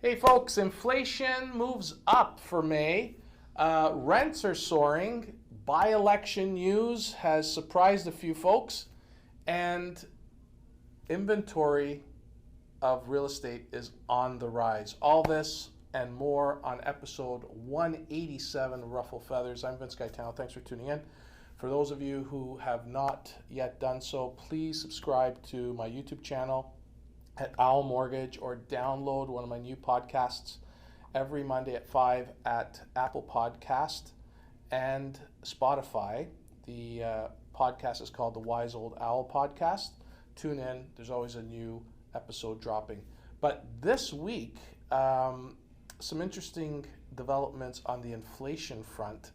Hey folks, inflation moves up for May. Rents are soaring. By-election news has surprised a few folks. And inventory of real estate is on the rise. All this and more on episode 187 of Ruffled Feathers. I'm Vince Gaetano. Thanks for tuning in. For those of you who have not yet done so, please subscribe to my YouTube channel at OwlMortgage, or download one of my new podcasts every Monday at 5 at Apple Podcast and Spotify. The podcast is called the Wise Old Owl Podcast. Tune in. There's always a new episode dropping. But this week, some interesting developments on the inflation front.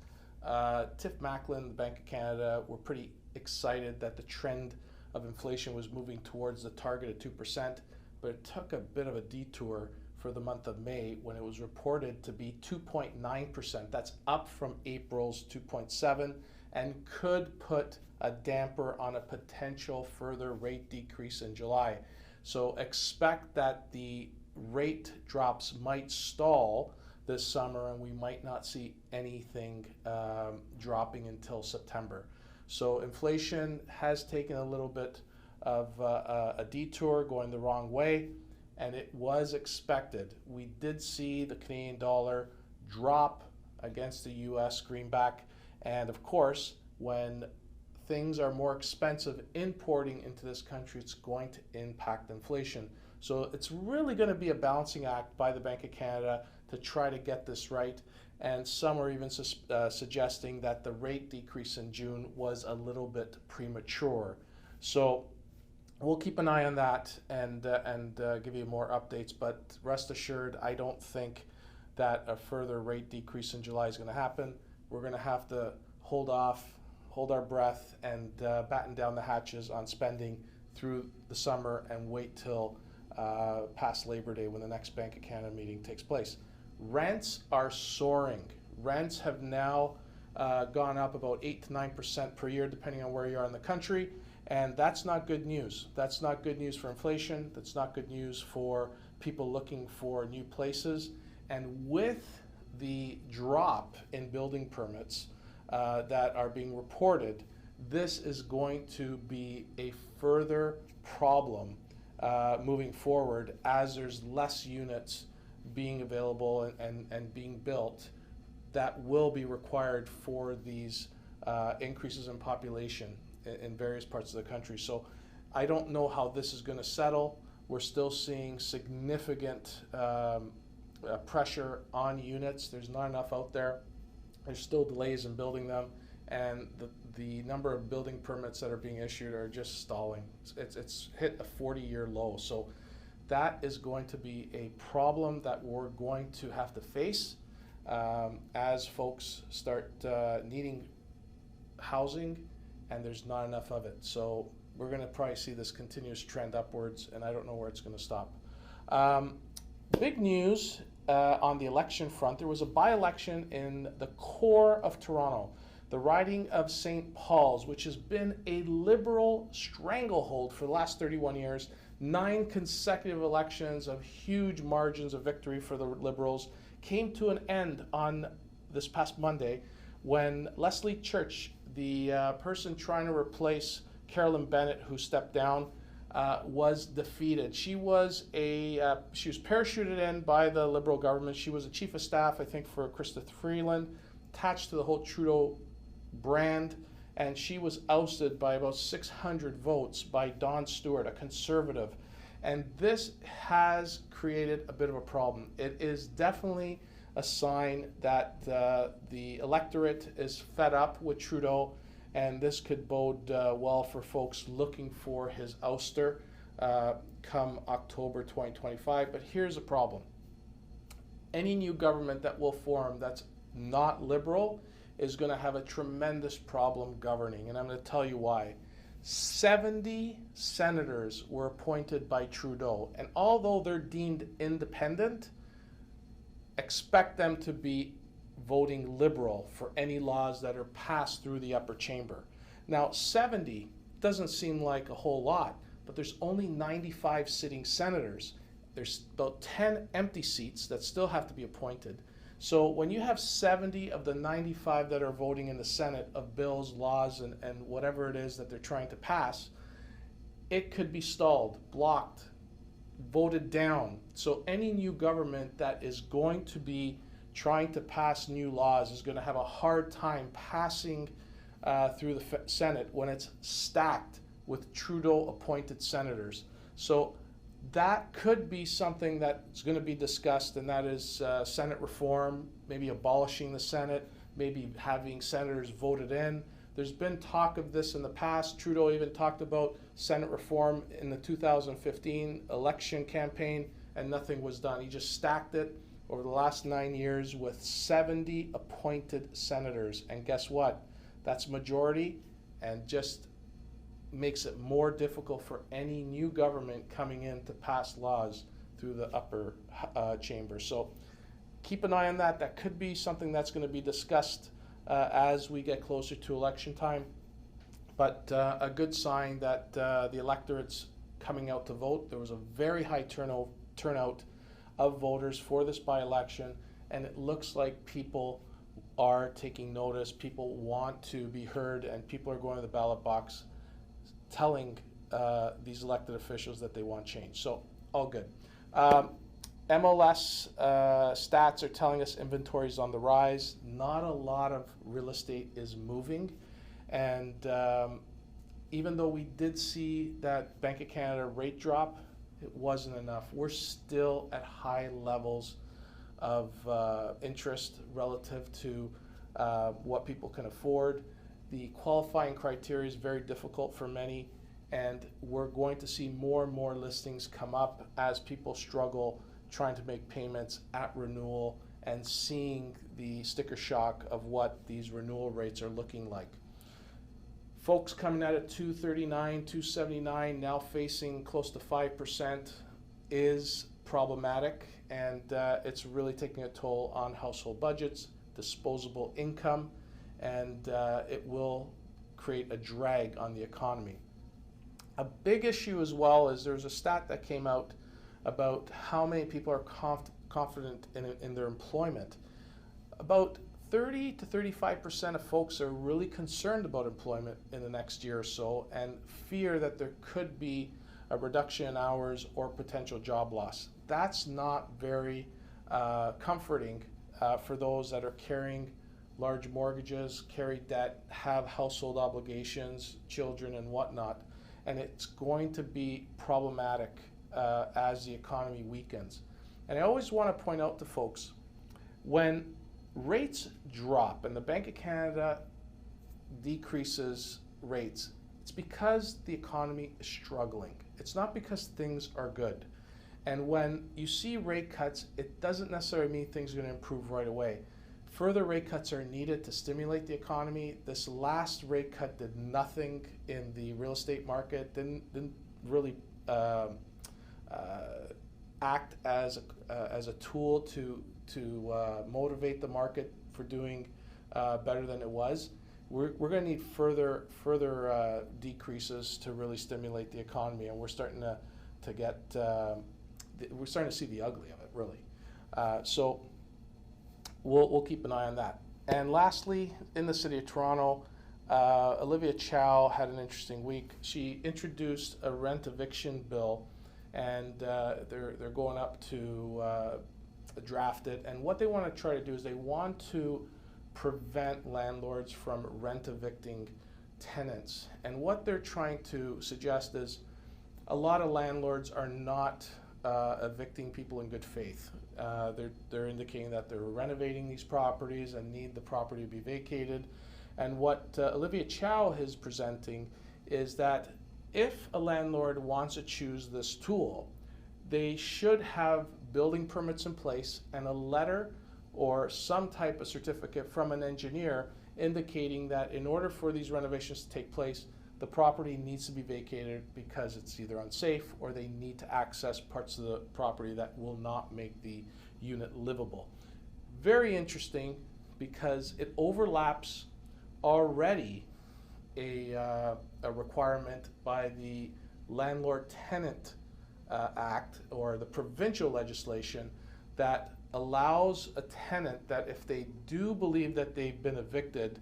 Tiff Macklin, the Bank of Canada, were pretty excited that the trend of inflation was moving towards the target of 2%, but it took a bit of a detour for the month of May when it was reported to be 2.9%. That's up from April's 2.7% and could put a damper on a potential further rate decrease in July. So expect that the rate drops might stall this summer and we might not see anything dropping until September. So inflation has taken a little bit of a detour going the wrong way, and it was expected. We did see the Canadian dollar drop against the US greenback, and of course, when things are more expensive importing into this country, it's going to impact inflation. So it's really going to be a balancing act by the Bank of Canada to try to get this right. And some are even suggesting that the rate decrease in June was a little bit premature. So we'll keep an eye on that and give you more updates. But rest assured, I don't think that a further rate decrease in July is going to happen. We're going to have to hold off, hold our breath, and batten down the hatches on spending through the summer and wait till past Labor Day when the next Bank of Canada meeting takes place. Rents are soaring. Rents have now gone up about 8 to 9% per year, depending on where you are in the country, and that's not good news. That's not good news for inflation. That's not good news for people looking for new places. And with the drop in building permits that are being reported, this is going to be a further problem moving forward as there's less units being available and being built that will be required for these increases in population in various parts of the country. So I don't know how this is going to settle. We're still seeing significant pressure on units. There's not enough out there. There's still delays in building them, and the number of building permits that are being issued are just stalling. It's hit a 40-year low. So that is going to be a problem that we're going to have to face as folks start needing housing and there's not enough of it. So we're going to probably see this continuous trend upwards, and I don't know where it's going to stop. Big news on the election front. There was a by-election in the core of Toronto, the riding of St. Paul's, which has been a Liberal stranglehold for the last 31 years. 9 consecutive elections of huge margins of victory for the Liberals came to an end on this past Monday when Leslie Church, the person trying to replace Carolyn Bennett, who stepped down, was defeated. She was parachuted in by the Liberal government. She was a chief of staff, I think, for Christopher Freeland, attached to the whole Trudeau brand, and she was ousted by about 600 votes by Don Stewart, a conservative. And this has created a bit of a problem. It is definitely a sign that the electorate is fed up with Trudeau, and this could bode well for folks looking for his ouster come October 2025. But here's the problem. Any new government that will form that's not Liberal is going to have a tremendous problem governing, and I'm going to tell you why. 70 senators were appointed by Trudeau, and although they're deemed independent, expect them to be voting Liberal for any laws that are passed through the upper chamber. Now, 70 doesn't seem like a whole lot, but there's only 95 sitting senators. there's about 10 empty seats that still have to be appointed. So when you have 70 of the 95 that are voting in the Senate of bills, laws, and whatever it is that they're trying to pass, it could be stalled, blocked, voted down. So any new government that is going to be trying to pass new laws is going to have a hard time passing through the Senate when it's stacked with Trudeau appointed senators. So that could be something that's going to be discussed, and that is Senate reform, maybe abolishing the Senate, maybe having senators voted in. There's been talk of this in the past. Trudeau even talked about Senate reform in the 2015 election campaign, and nothing was done. He just stacked it over the last 9 years with 70 appointed senators. And guess what? That's majority, and just makes it more difficult for any new government coming in to pass laws through the upper chamber. So keep an eye on that. That could be something that's going to be discussed as we get closer to election time. But a good sign that the electorate's coming out to vote. There was a very high turnout of voters for this by-election, and it looks like people are taking notice. People want to be heard, and people are going to the ballot box telling these elected officials that they want change. So all good. MLS stats are telling us inventory is on the rise. Not a lot of real estate is moving. And even though we did see that Bank of Canada rate drop, it wasn't enough. We're still at high levels of interest relative to what people can afford. The qualifying criteria is very difficult for many, and we're going to see more and more listings come up as people struggle trying to make payments at renewal and seeing the sticker shock of what these renewal rates are looking like. Folks coming out at 239, 279, now facing close to 5% is problematic, and it's really taking a toll on household budgets, disposable income, and it will create a drag on the economy. A big issue as well is there's a stat that came out about how many people are confident in their employment. About 30 to 35% of folks are really concerned about employment in the next year or so and fear that there could be a reduction in hours or potential job loss. That's not very comforting for those that are carrying large mortgages, carry debt, have household obligations, children and whatnot, and it's going to be problematic as the economy weakens. And I always want to point out to folks, when rates drop and the Bank of Canada decreases rates, it's because the economy is struggling. It's not because things are good. And when you see rate cuts, it doesn't necessarily mean things are going to improve right away. Further rate cuts are needed to stimulate the economy. This last rate cut did nothing in the real estate market, didn't really act as a tool to motivate the market for doing better than it was. We're going to need further decreases to really stimulate the economy, and we're starting to see the ugly of it, really. So we'll keep an eye on that. And lastly, in the city of Toronto, Olivia Chow had an interesting week. She introduced a rent eviction bill, and they're going up to draft it. And what they want to try to do is they want to prevent landlords from rent evicting tenants. And what they're trying to suggest is a lot of landlords are not evicting people in good faith. They're indicating that they're renovating these properties and need the property to be vacated. And what Olivia Chow is presenting is that if a landlord wants to choose this tool, they should have building permits in place and a letter or some type of certificate from an engineer indicating that in order for these renovations to take place, the property needs to be vacated because it's either unsafe or they need to access parts of the property that will not make the unit livable. Very interesting because it overlaps already a requirement by the landlord-tenant act or the provincial legislation that allows a tenant that if they do believe that they've been evicted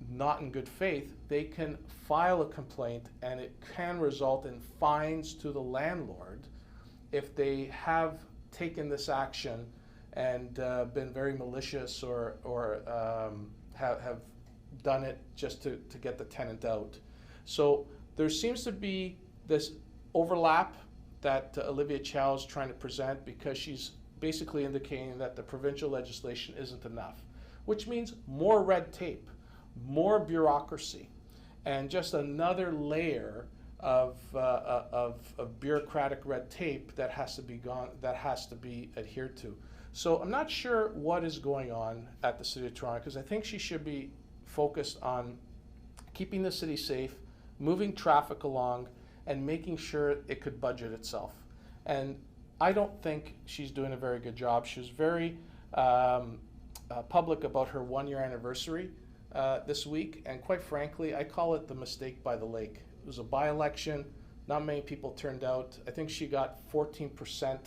not in good faith, they can file a complaint and it can result in fines to the landlord if they have taken this action and been very malicious or have done it just to get the tenant out. So there seems to be this overlap that Olivia Chow is trying to present, because she's basically indicating that the provincial legislation isn't enough, which means more red tape, more bureaucracy, and just another layer of bureaucratic red tape that has to be adhered to. So I'm not sure what is going on at the City of Toronto, because I think she should be focused on keeping the city safe, moving traffic along, and making sure it could budget itself. And I don't think she's doing a very good job. She was very public about her 1-year anniversary this week, and quite frankly, I call it the mistake by the lake. It was a by-election, not many people turned out. I think she got 14%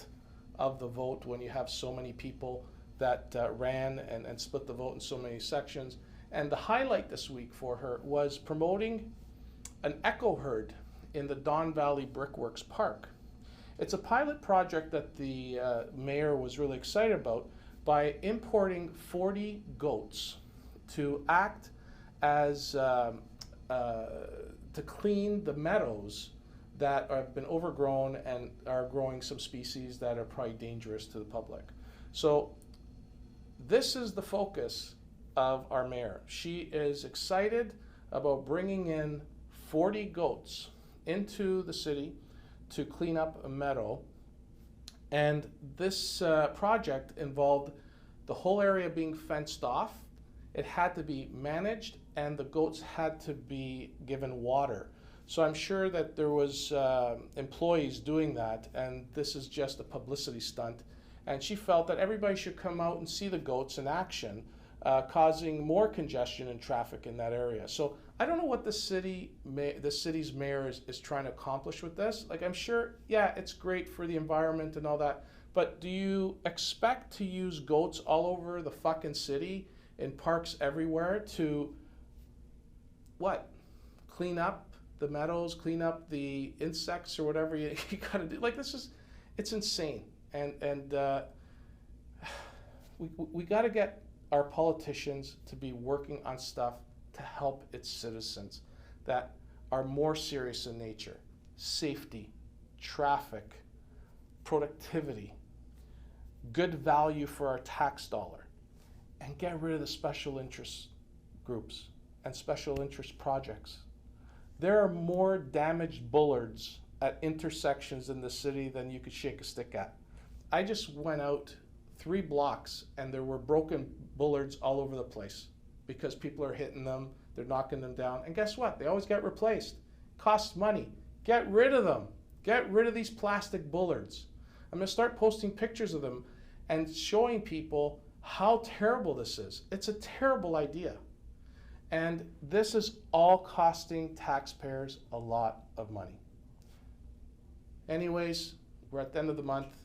of the vote when you have so many people that ran and split the vote in so many sections. And the highlight this week for her was promoting an echo herd in the Don Valley Brickworks Park. It's a pilot project that the mayor was really excited about by importing 40 goats to act as to clean the meadows that have been overgrown and are growing some species that are probably dangerous to the public. So this is the focus of our mayor. She is excited about bringing in 40 goats into the city to clean up a meadow. And this project involved the whole area being fenced off. It had to be managed, and the goats had to be given water. So I'm sure that there was employees doing that, and this is just a publicity stunt. And she felt that everybody should come out and see the goats in action, causing more congestion and traffic in that area. So I don't know what the city's mayor is trying to accomplish with this. Like, I'm sure, yeah, it's great for the environment and all that, but do you expect to use goats all over the fucking city, in parks everywhere, to what? Clean up the meadows, clean up the insects or whatever you gotta do. Like, it's insane. And we gotta get our politicians to be working on stuff to help its citizens that are more serious in nature. Safety, traffic, productivity, good value for our tax dollar, and get rid of the special interest groups and special interest projects. There are more damaged bullards at intersections in the city than you could shake a stick at. I just went out 3 blocks and there were broken bullards all over the place because people are hitting them, they're knocking them down, and guess what? They always get replaced. Costs money. Get rid of them. Get rid of these plastic bullards. I'm gonna start posting pictures of them and showing people how terrible this is. It's a terrible idea. And this is all costing taxpayers a lot of money. Anyways, we're at the end of the month.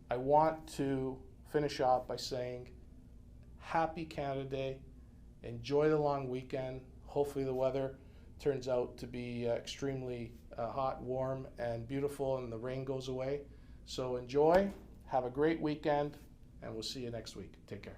I want to finish off by saying happy Canada Day. Enjoy the long weekend. Hopefully the weather turns out to be extremely hot, warm, and beautiful, and the rain goes away. So enjoy, have a great weekend, and we'll see you next week. Take care.